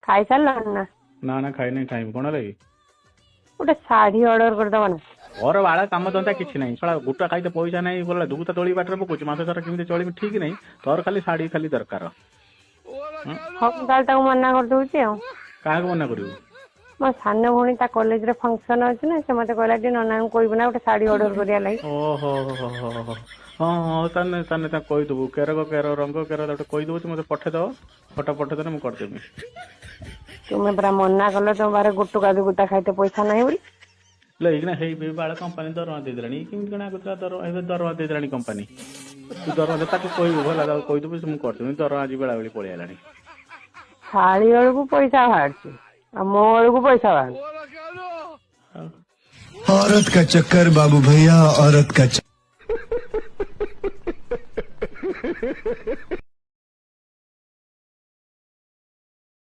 खाई सारल ना ना खाई नहीं खाइबी कौन लगी गोटे शाढ़ी ऑर्डर करदब ना और बाड़ा काम धंदा किसी ना शला गुटा खाई पैसा नहीं बोला दुगुता तोली बाटर पकाउछु मास सारा केମିତି चलिबी ठीक नहीं तोर खाली शाढ़ी खाली दरकार हम ताल मना कर दूची क्या मना करू मो सान भौणी ता कॉलेज रे फंक्शन अछि ना से मते कहला जे नना को कहबो ना गोटे साड़ी ऑर्डर करिया लाई ओहो हाँ हाँ ताने ताने ता कहि दबु केरो रंग केरो गोटे कहि दबु मते पठे दो फोटो पठे देने मु कर देबी तुम्हें पूरा मना कल तुम बारे गुटुका दुगुता खाइते पैसा नहीं बोली लैकिना हे बाड़ा कंपनी दरमा दे देलानी केମିତି कଣା गुतरा दरमा दे देलानी कंपनी तू दरमा दे ताको कहबो भला ताको कहि दबु मु कर देबी दरमा आज बेला बेली पळि आलानी शाड़ी वालू पैसा बाहर मो वालू पैसा बाहर औरत का चक्कर बाबू भैया औरत का